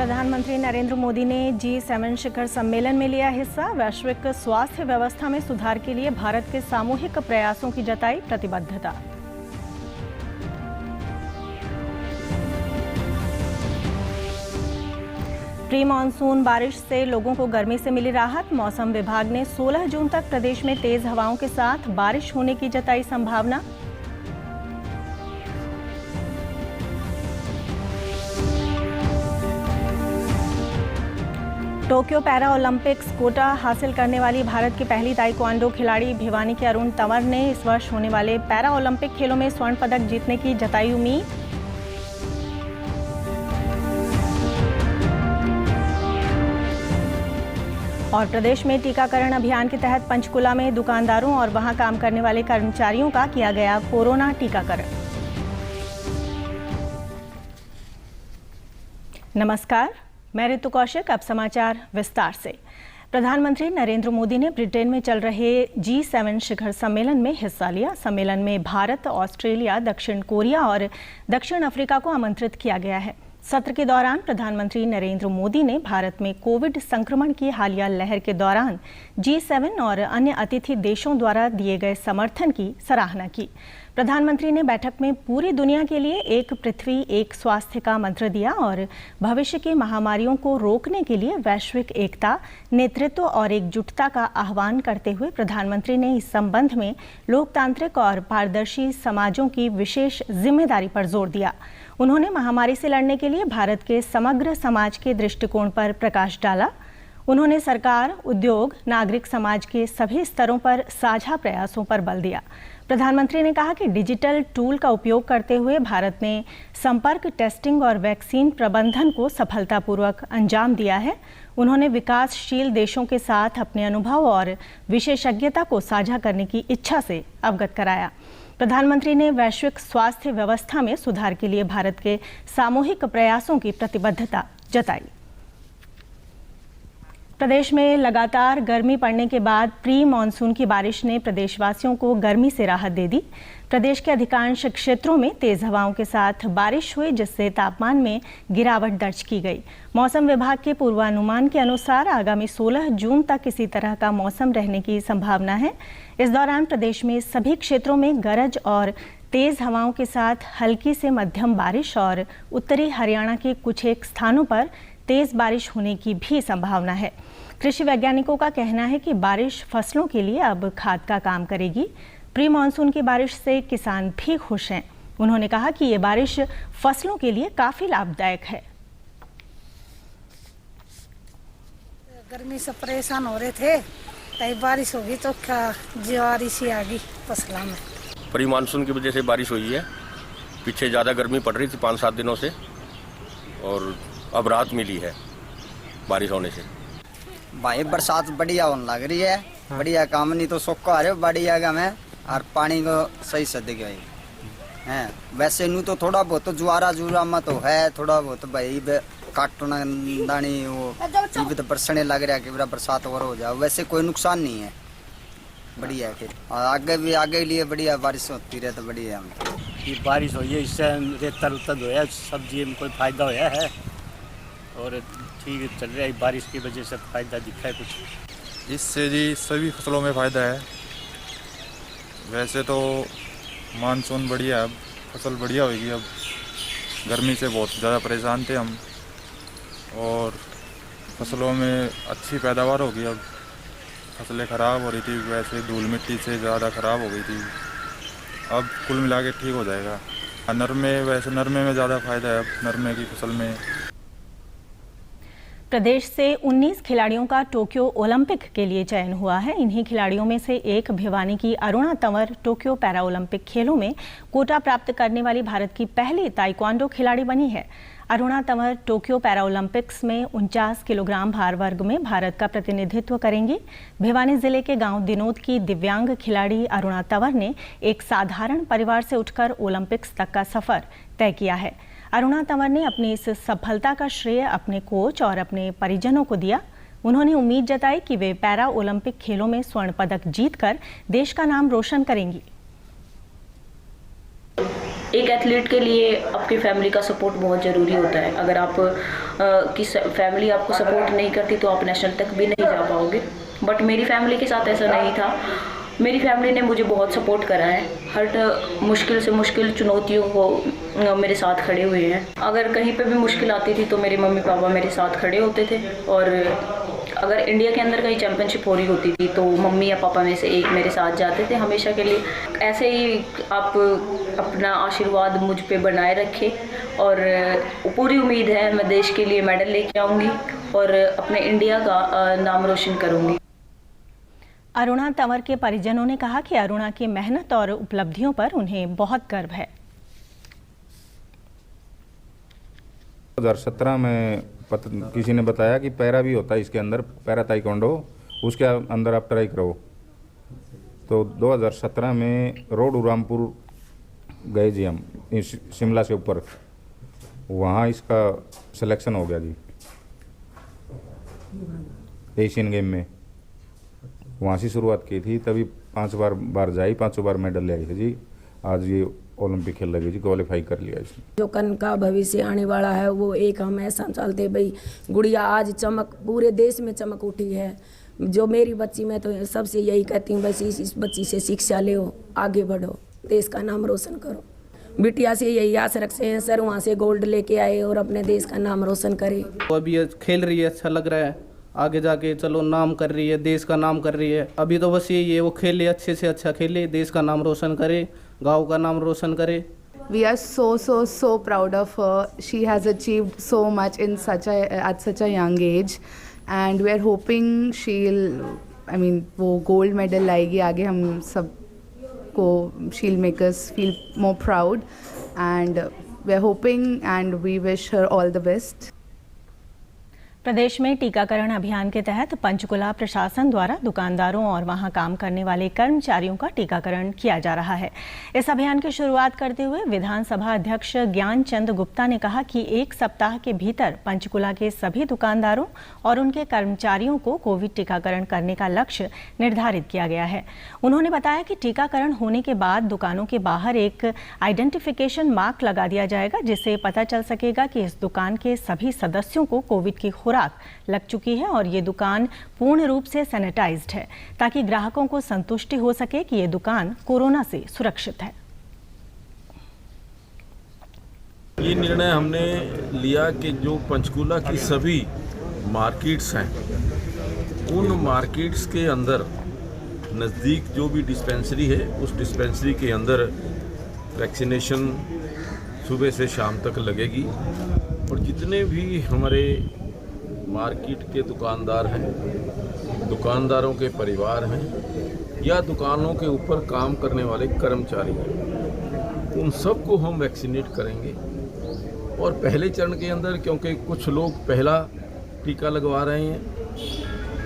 प्रधानमंत्री नरेंद्र मोदी ने G7 शिखर सम्मेलन में लिया हिस्सा। वैश्विक स्वास्थ्य व्यवस्था में सुधार के लिए भारत के सामूहिक प्रयासों की जताई प्रतिबद्धता। प्री मानसून बारिश से लोगों को गर्मी से मिली राहत। मौसम विभाग ने 16 जून तक प्रदेश में तेज हवाओं के साथ बारिश होने की जताई संभावना। टोक्यो पैरा ओलंपिक्स कोटा हासिल करने वाली भारत की पहली ताइक्वांडो खिलाड़ी भिवानी के अरुण तंवर ने इस वर्ष होने वाले पैरा ओलंपिक खेलों में स्वर्ण पदक जीतने की जताई उम्मीद। और प्रदेश में टीकाकरण अभियान के तहत पंचकुला में दुकानदारों और वहां काम करने वाले कर्मचारियों का किया गया कोरोना टीकाकरण। नमस्कार, मैं ऋतु कौशिक। अब समाचार विस्तार से। प्रधानमंत्री नरेंद्र मोदी ने ब्रिटेन में चल रहे G7 शिखर सम्मेलन में हिस्सा लिया। सम्मेलन में भारत, ऑस्ट्रेलिया, दक्षिण कोरिया और दक्षिण अफ्रीका को आमंत्रित किया गया है। सत्र के दौरान प्रधानमंत्री नरेंद्र मोदी ने भारत में कोविड संक्रमण की हालिया लहर के दौरान G7 और अन्य अतिथि देशों द्वारा दिए गए समर्थन की सराहना की। प्रधानमंत्री ने बैठक में पूरी दुनिया के लिए एक पृथ्वी एक स्वास्थ्य का मंत्र दिया और भविष्य की महामारियों को रोकने के लिए वैश्विक एकता, नेतृत्व और एकजुटता का आह्वान करते हुए प्रधानमंत्री ने इस संबंध में लोकतांत्रिक और पारदर्शी समाजों की विशेष जिम्मेदारी पर जोर दिया। उन्होंने महामारी से लड़ने के लिए भारत के समग्र समाज के दृष्टिकोण पर प्रकाश डाला। उन्होंने सरकार, उद्योग, नागरिक समाज के सभी स्तरों पर साझा प्रयासों पर बल दिया। प्रधानमंत्री ने कहा कि डिजिटल टूल का उपयोग करते हुए भारत ने संपर्क टेस्टिंग और वैक्सीन प्रबंधन को सफलतापूर्वक अंजाम दिया है। उन्होंने विकासशील देशों के साथ अपने अनुभव और विशेषज्ञता को साझा करने की इच्छा से अवगत कराया। प्रधानमंत्री ने वैश्विक स्वास्थ्य व्यवस्था में सुधार के लिए भारत के सामूहिक प्रयासों की प्रतिबद्धता जताई। प्रदेश में लगातार गर्मी पड़ने के बाद प्री मानसून की बारिश ने प्रदेशवासियों को गर्मी से राहत दे दी। प्रदेश के अधिकांश क्षेत्रों में तेज हवाओं के साथ बारिश हुई, जिससे तापमान में गिरावट दर्ज की गई। मौसम विभाग के पूर्वानुमान के अनुसार आगामी 16 जून तक इसी तरह का मौसम रहने की संभावना है। इस दौरान प्रदेश में सभी क्षेत्रों में गरज और तेज हवाओं के साथ हल्की से मध्यम बारिश और उत्तरी हरियाणा के कुछ एक स्थानों पर तेज बारिश होने की भी संभावना है। कृषि वैज्ञानिकों का कहना है कि बारिश फसलों के लिए अब खाद का काम करेगी। प्री मानसून की बारिश से किसान भी खुश हैं। उन्होंने कहा कि ये बारिश फसलों के लिए काफी लाभदायक है। गर्मी से परेशान हो रहे थे, तब बारिश होगी तो क्या ज्वारी सी आ गई फसलों में। प्री मानसून की वजह से बारिश हुई है। पीछे ज़्यादा गर्मी पड़ रही थी 5-7 दिनों से, और अब राहत मिली है बारिश होने से। भाई बरसात बढ़िया होने लग रही है। बढ़िया काम नहीं तो सूखा आ रहे बढ़िया का में, और पानी को सही से दिख गई है। वैसे नू तो थोड़ा बहुत जुआरा जुरा में तो है, थोड़ा बहुत भाई काटना दानी वो भी तो बरसने लग रहा है कि बरसात और हो जाए। वैसे कोई नुकसान नहीं है, बढ़िया है। फिर और आगे लिए बढ़िया बारिश होती रहे तो बढ़िया। ये बारिश हुई है, इससे रेतर उतर हो है, सब्जी में कोई फायदा होया है और ठीक चल रहा है। बारिश की वजह से फायदा दिखा है कुछ। इससे जी सभी फसलों में फ़ायदा है। वैसे तो मानसून बढ़िया, अब फसल बढ़िया होगी। अब गर्मी से बहुत ज़्यादा परेशान थे हम, और फसलों में अच्छी पैदावार होगी। अब फसलें ख़राब हो रही थी, वैसे धूल मिट्टी से ज़्यादा ख़राब हो गई थी। अब कुल मिला के ठीक हो जाएगा। नरमे, वैसे नरमे में ज़्यादा फ़ायदा है अब नरमे की फसल में। प्रदेश से 19 खिलाड़ियों का टोक्यो ओलंपिक के लिए चयन हुआ है। इन्हीं खिलाड़ियों में से एक भिवानी की Aruna Tanwar Tokyo para Olympic खेलों में कोटा प्राप्त करने वाली भारत की पहली ताइक्वांडो खिलाड़ी बनी है। Aruna Tanwar Tokyo para Olympics में 49 किलोग्राम भार वर्ग में भारत का प्रतिनिधित्व करेंगी। भिवानी जिले के गांव दिनोद की दिव्यांग खिलाड़ी अरुणा तंवर ने एक साधारण परिवार से उठकर ओलंपिक्स तक का सफर तय किया है। अरुणा तंवर ने अपनी इस सफलता का श्रेय अपने कोच और अपने परिजनों को दिया। उन्होंने उम्मीद जताई कि वे पैरा ओलंपिक खेलों में स्वर्ण पदक जीतकर देश का नाम रोशन करेंगी। एक एथलीट के लिए आपकी फैमिली का सपोर्ट बहुत ज़रूरी होता है। अगर आप की फैमिली आपको सपोर्ट नहीं करती तो आप नेशनल तक भी नहीं जा पाओगे। बट मेरी फैमिली के साथ ऐसा नहीं था। मेरी फैमिली ने मुझे बहुत सपोर्ट करा है। हर मुश्किल से मुश्किल चुनौतियों को मेरे साथ खड़े हुए हैं। अगर कहीं पे भी मुश्किल आती थी तो मेरे मम्मी पापा मेरे साथ खड़े होते थे। और अगर इंडिया के अंदर कहीं चैम्पियनशिप हो रही होती थी तो मम्मी या पापा में से एक मेरे साथ जाते थे हमेशा के लिए। ऐसे ही आप अपना आशीर्वाद मुझ पे बनाए रखें और पूरी उम्मीद है मैं देश के लिए मेडल लेके आऊँगी और अपने इंडिया का नाम रोशन करूँगी। अरुणा तंवर के परिजनों ने कहा कि अरुणा की मेहनत और उपलब्धियों पर उन्हें बहुत गर्व है। 2017 में किसी ने बताया कि पैरा भी होता है इसके अंदर, पैरा ताइक्वांडो, उसके अंदर आप ट्राई करो। तो 2017 में रोड उरामपुर गए जी हम, शिमला से ऊपर, वहाँ इसका सिलेक्शन हो गया जी एशियन गेम में। वहाँ से शुरुआत की थी, तभी 5 बार जाई, 5 बार मेडल ले आई है जी। आज ये ओलंपिक खेल लगी जी, क्वालिफाई कर लिया इसने। जो कन का भविष्य आने वाला है वो एक हम ऐसा चाहते भाई गुड़िया आज चमक पूरे देश में चमक उठी है। जो मेरी बच्ची, मैं तो सबसे यही कहती हूँ बस इस बच्ची से शिक्षा लो, आगे बढ़ो, देश का नाम रोशन करो। बिटिया से यही आस रखते हैं सर वहाँ से गोल्ड लेके आए और अपने देश का नाम रोशन करे। तो अभी ये खेल रही है, अच्छा लग रहा है। आगे जाके चलो नाम कर रही है, देश का नाम कर रही है। अभी तो बस यही है वो खेले, अच्छे से अच्छा खेले, देश का नाम रोशन करे, गांव का नाम रोशन करे। We are so proud of her. She has achieved so much in at such a young age, and we are hoping वो गोल्ड मेडल लाएगी आगे। हम सब को she'll make us feel more proud, and we are hoping and we wish her all the best. प्रदेश में टीकाकरण अभियान के तहत पंचकुला प्रशासन द्वारा दुकानदारों और वहां काम करने वाले कर्मचारियों का टीकाकरण किया जा रहा है। इस अभियान की शुरुआत करते हुए विधानसभा अध्यक्ष ज्ञानचंद गुप्ता ने कहा कि 1 सप्ताह के भीतर पंचकुला के सभी दुकानदारों और उनके कर्मचारियों को कोविड टीकाकरण करने का लक्ष्य निर्धारित किया गया है। उन्होंने बताया कि टीकाकरण होने के बाद दुकानों के बाहर एक आइडेंटिफिकेशन मार्क लगा दिया जाएगा, जिससे पता चल सकेगा कि इस दुकान के सभी सदस्यों को कोविड की लग चुकी है और ये दुकान पूर्ण रूप से सैनिटाइज्ड है, ताकि ग्राहकों को संतुष्टि हो सके कि ये दुकान कोरोना से सुरक्षित है। ये निर्णय हमने लिया कि जो पंचकुला की सभी मार्केट्स हैं, उन मार्केट्स के अंदर नज़दीक जो भी डिस्पेंसरी है, उस डिस्पेंसरी के अंदर वैक्सीनेशन सुबह से शाम तक लगेगी। और जितने भी हमारे मार्केट के दुकानदार हैं, दुकानदारों के परिवार हैं या दुकानों के ऊपर काम करने वाले कर्मचारी हैं, उन सबको हम वैक्सीनेट करेंगे। और पहले चरण के अंदर क्योंकि कुछ लोग पहला टीका लगवा रहे हैं,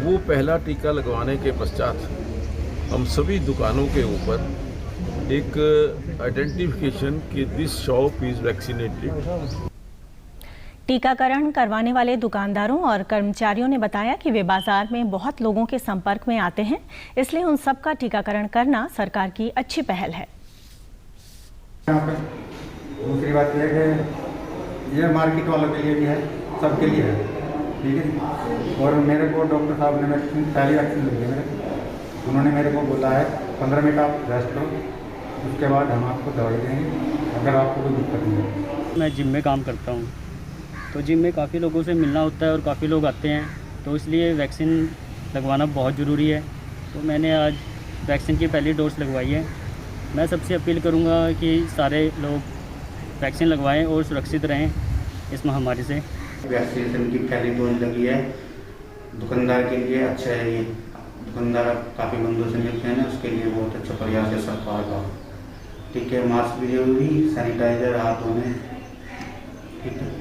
वो पहला टीका लगवाने के पश्चात हम सभी दुकानों के ऊपर एक आइडेंटिफिकेशन कि दिस शॉप इज़ वैक्सीनेटेड। टीकाकरण करवाने वाले दुकानदारों और कर्मचारियों ने बताया कि वे बाजार में बहुत लोगों के संपर्क में आते हैं, इसलिए उन सब का टीकाकरण करना सरकार की अच्छी पहल है। दूसरी बात यह है कि ये मार्केट वालों के लिए भी है, सबके लिए है, ठीक है। और मेरे को डॉक्टर साहब ने पहली वैक्सीन ली है, उन्होंने मेरे को बोला है 15 मिनट आप रेस्ट करो, उसके बाद हम आपको दवाई देंगे अगर आपको कोई दिक्कत नहीं है। मैं जिम में काम करता हूँ, तो जिम में काफ़ी लोगों से मिलना होता है और काफ़ी लोग आते हैं, तो इसलिए वैक्सीन लगवाना बहुत ज़रूरी है। तो मैंने आज वैक्सीन की पहली डोज लगवाई है। मैं सबसे अपील करूंगा कि सारे लोग वैक्सीन लगवाएं और सुरक्षित रहें इस महामारी से। वैक्सीनेशन की पहली डोज लगी है, दुकानदार के लिए अच्छा है। ये दुकानदार काफ़ी बंदों से मिलते हैं ना, उसके लिए बहुत अच्छा प्रयास है सरकार का। ठीक है, मास्क भी जरूरी, सैनिटाइजर हाथ धोने, ठीक है।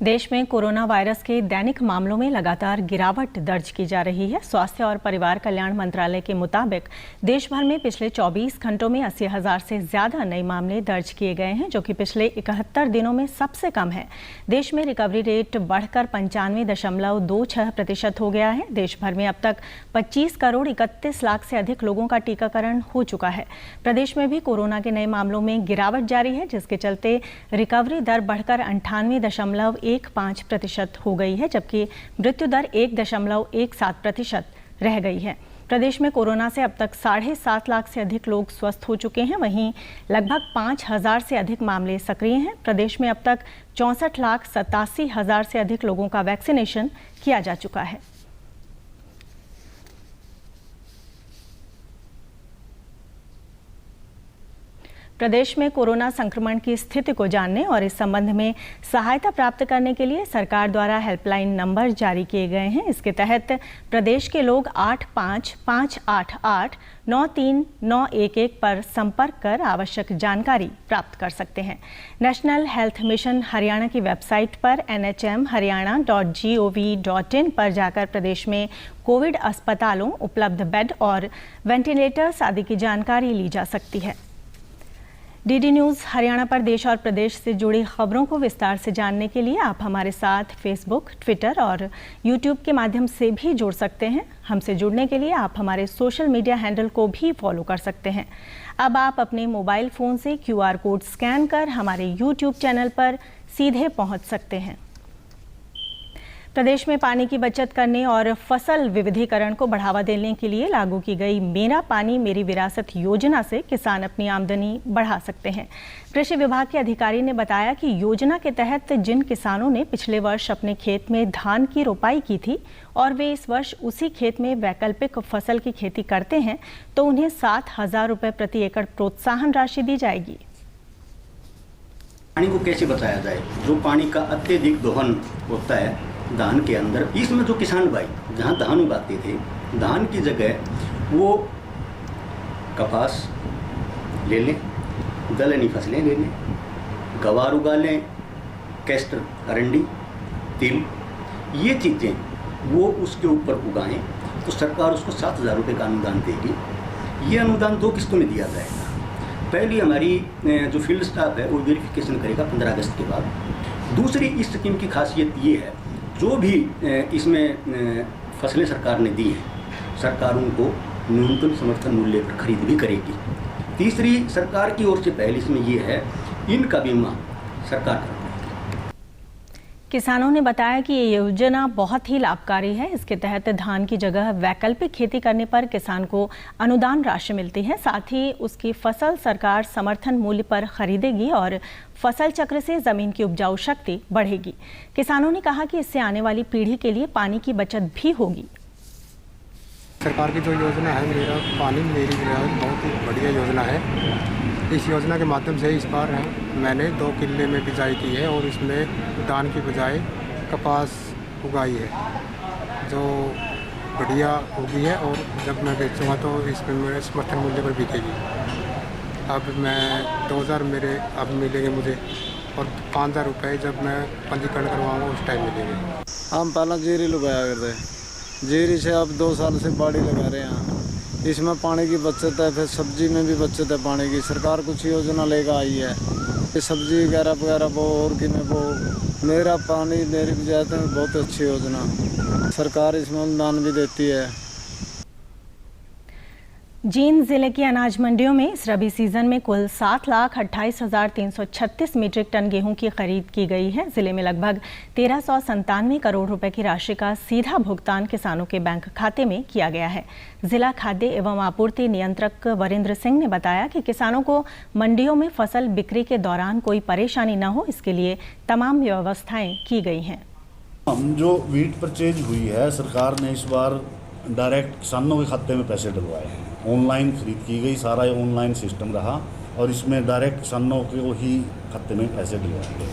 देश में कोरोना वायरस के दैनिक मामलों में लगातार गिरावट दर्ज की जा रही है। स्वास्थ्य और परिवार कल्याण मंत्रालय के मुताबिक देश भर में पिछले 24 घंटों में 80,000 से ज़्यादा नए मामले दर्ज किए गए हैं, जो कि पिछले 71 दिनों में सबसे कम है। देश में रिकवरी रेट बढ़कर 95.26% हो गया है। देश भर में अब तक 25 करोड़ 31 लाख से अधिक लोगों का टीकाकरण हो चुका है। प्रदेश में भी कोरोना के नए मामलों में गिरावट जारी है, जिसके चलते रिकवरी दर बढ़कर 98.15% हो गई है, जबकि मृत्यु दर 1.17% रह गई है। प्रदेश में कोरोना से अब तक 7.5 लाख से अधिक लोग स्वस्थ हो चुके हैं। वहीं लगभग 5,000 से अधिक मामले सक्रिय हैं। प्रदेश में अब तक 64,87,000 से अधिक लोगों का वैक्सीनेशन किया जा चुका है। प्रदेश में कोरोना संक्रमण की स्थिति को जानने और इस संबंध में सहायता प्राप्त करने के लिए सरकार द्वारा हेल्पलाइन नंबर जारी किए गए हैं। इसके तहत प्रदेश के लोग 8558893911 पर संपर्क कर आवश्यक जानकारी प्राप्त कर सकते हैं। नेशनल हेल्थ मिशन हरियाणा की वेबसाइट पर nhmharyana.gov.in पर जाकर प्रदेश में कोविड अस्पतालों, उपलब्ध बेड और वेंटिलेटर्स आदि की जानकारी ली जा सकती है। डीडी न्यूज़ हरियाणा पर देश और प्रदेश से जुड़ी खबरों को विस्तार से जानने के लिए आप हमारे साथ फेसबुक, ट्विटर और यूट्यूब के माध्यम से भी जुड़ सकते हैं। हमसे जुड़ने के लिए आप हमारे सोशल मीडिया हैंडल को भी फॉलो कर सकते हैं। अब आप अपने मोबाइल फ़ोन से QR कोड स्कैन कर हमारे यूट्यूब चैनल पर सीधे पहुंच सकते हैं। प्रदेश में पानी की बचत करने और फसल विविधीकरण को बढ़ावा देने के लिए लागू की गई मेरा पानी मेरी विरासत योजना से किसान अपनी आमदनी बढ़ा सकते हैं। कृषि विभाग के अधिकारी ने बताया कि योजना के तहत जिन किसानों ने पिछले वर्ष अपने खेत में धान की रोपाई की थी और वे इस वर्ष उसी खेत में वैकल्पिक फसल की खेती करते हैं, तो उन्हें 7,000 रुपये प्रति एकड़ प्रोत्साहन राशि दी जाएगी। पानी को कैसे बचाया जाए? जो पानी का अत्यधिक दोहन होता है धान के अंदर, इसमें जो किसान भाई जहाँ धान उगाते थे, धान की जगह वो कपास ले लें, दलहनी फसलें ले लें, गवार उगा लें, कैस्टर, अरंडी, तिल, ये चीज़ें वो उसके ऊपर उगाएं तो सरकार उसको 7,000 रुपये का अनुदान देगी। ये अनुदान 2 किस्तों में दिया जाएगा। पहली हमारी जो फील्ड स्टाफ है वो वेरिफिकेशन करेगा 15 अगस्त के बाद। दूसरी इस स्कीम की खासियत ये है, जो भी इसमें फसलें सरकार ने दी हैं, सरकार उनको न्यूनतम समर्थन मूल्य पर खरीद भी करेगी। तीसरी सरकार की ओर से पहल इसमें ये है, इनका बीमा सरकार करवाएगी। किसानों ने बताया कि ये योजना बहुत ही लाभकारी है। इसके तहत धान की जगह वैकल्पिक खेती करने पर किसान को अनुदान राशि मिलती है। साथ ही उसकी फसल सरकार समर्थन मूल्य पर खरीदेगी और फसल चक्र से जमीन की उपजाऊ शक्ति बढ़ेगी। किसानों ने कहा कि इससे आने वाली पीढ़ी के लिए पानी की बचत भी होगी। सरकार की जो योजना है मेरा पानी मेरी विरासत, बहुत ही बढ़िया योजना है। इस योजना के माध्यम से इस बार मैंने 2 किले में बिजाई की है और इसमें धान की बजाय कपास उगाई है, जो बढ़िया उगी है और जब मैं बेचूँगा तो इसमें मेरे समर्थन मूल्य पर बिकेगी। अब मैं 2,000 मेरे अब मिलेंगे मुझे और 5,000 रुपये जब मैं पंजीकरण करवाऊँगा उस टाइम मिलेंगे। हम पहले जीरी लगाया करते, जीरी से अब 2 साल से बाड़ी लगा रहे हैं। इसमें पानी की बचत है, फिर सब्जी में भी बचत है पानी की। सरकार कुछ योजना लेकर आई है, ये सब्जी वगैरह वो और कि में वो मेरा पानी मेरी विरासत में बहुत अच्छी योजना, सरकार इसमें अनुदान भी देती है। जींद जिले की अनाज मंडियों में इस रबी सीजन में कुल 7,28,336 मीट्रिक टन गेहूं की खरीद की गई है। जिले में लगभग 1,397 करोड़ रुपए की राशि का सीधा भुगतान किसानों के बैंक खाते में किया गया है। जिला खाद्य एवं आपूर्ति नियंत्रक वरिंद्र सिंह ने बताया कि किसानों को मंडियों में फसल बिक्री के दौरान कोई परेशानी न हो, इसके लिए तमाम व्यवस्थाएं की गई हैं। हम जो वीट परचेज हुई है, सरकार ने इस बार डायरेक्ट किसानों के खाते में पैसे डलवाए हैं। ऑनलाइन खरीद की गई, सारा ऑनलाइन सिस्टम रहा और इसमें डायरेक्ट किसानों के ही खाते में पैसे डलवाए गए।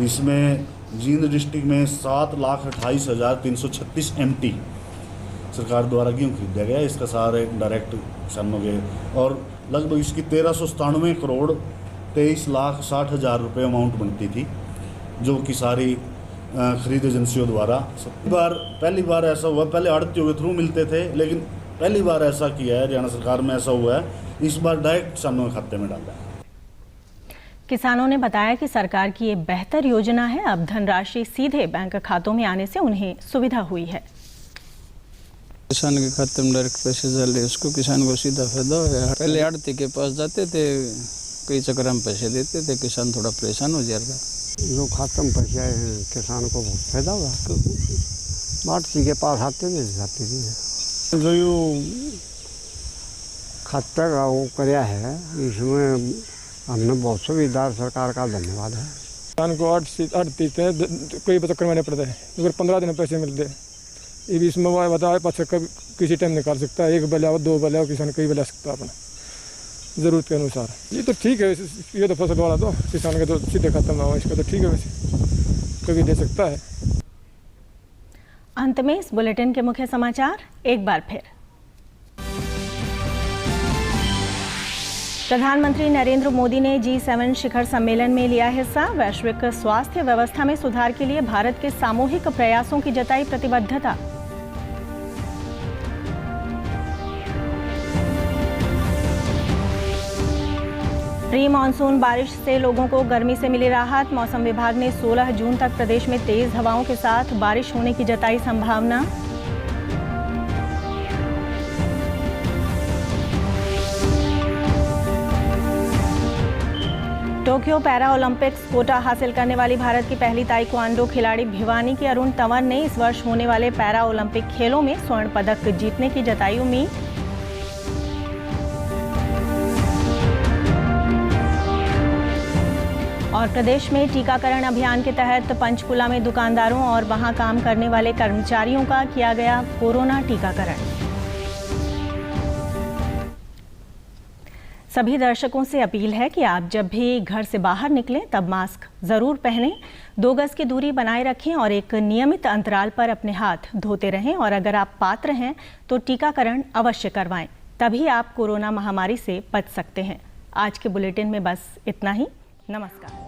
इसमें जींद डिस्ट्रिक्ट में 7,28,336 MT सरकार द्वारा गेहूँ खरीदा गया। इसका सारे डायरेक्ट किसानों के और लगभग इसकी 1,397 करोड़ 23,60,000 रुपये अमाउंट बनती थी। जो कि सारी खरीद एजेंसियों द्वारा। पहली बार ऐसा हुआ, पहले आड़तियों के थ्रू मिलते थे, लेकिन पहली बार ऐसा किया है हरियाणा सरकार में, ऐसा हुआ है इस बार डायरेक्ट किसानों के खाते में डाला है। किसानों ने बताया कि सरकार की ये बेहतर योजना है। अब धनराशि सीधे बैंक खातों में आने से उन्हें सुविधा हुई है। किसान के खाते में डायरेक्ट पैसे डाले, उसको किसान को सीधा फायदा है। पहले आड़ती के पास जाते थे, कई चक्कर में पैसे देते थे, किसान थोड़ा परेशान हो जाता। जो खाते में पैसे आए हैं किसान को बहुत फायदा हुआ। आड़ती के पास आते थे जाते थे। जो यू खाता का वो कराया है, इसमें हमने बहुत सुविधा, सरकार का धन्यवाद है। किसान को आड़ती थे कोई चक्कर में नहीं पड़ता है, अगर 15 दिन पैसे मिलते हैं। ये भी इसमें बताया पाँच कभी किसी टाइम निकाल सकता है, एक बेला हो, दो बेला हो, किसान कई बेला सकता है अपना ज़रूरत के अनुसार। ये तो ठीक है, ये तो फसल वाला तो किसान के तो सीधे खत्म ना हो, इसका तो ठीक है, वैसे कभी दे सकता है। अंत में इस बुलेटिन के मुख्य समाचार एक बार फिर। प्रधानमंत्री नरेंद्र मोदी ने G7 शिखर सम्मेलन में लिया हिस्सा। वैश्विक स्वास्थ्य व्यवस्था में सुधार के लिए भारत के सामूहिक प्रयासों की जताई प्रतिबद्धता। प्री मानसून बारिश से लोगों को गर्मी से मिली राहत। मौसम विभाग ने 16 जून तक प्रदेश में तेज हवाओं के साथ बारिश होने की जताई संभावना। टोक्यो पैरा ओलंपिक्स कोटा हासिल करने वाली भारत की पहली ताइक्वांडो खिलाड़ी भिवानी की अरुण तंवर ने इस वर्ष होने वाले पैरा ओलंपिक खेलों में स्वर्ण पदक जीतने की जताई उम्मीद। और प्रदेश में टीकाकरण अभियान के तहत पंचकुला में दुकानदारों और वहां काम करने वाले कर्मचारियों का किया गया कोरोना टीकाकरण। सभी दर्शकों से अपील है कि आप जब भी घर से बाहर निकलें तब मास्क जरूर पहनें, 2 गज की दूरी बनाए रखें और एक नियमित अंतराल पर अपने हाथ धोते रहें। और अगर आप पात्र हैं तो टीकाकरण अवश्य करवाएं, तभी आप कोरोना महामारी से बच सकते हैं। आज के बुलेटिन में बस इतना ही। नमस्कार।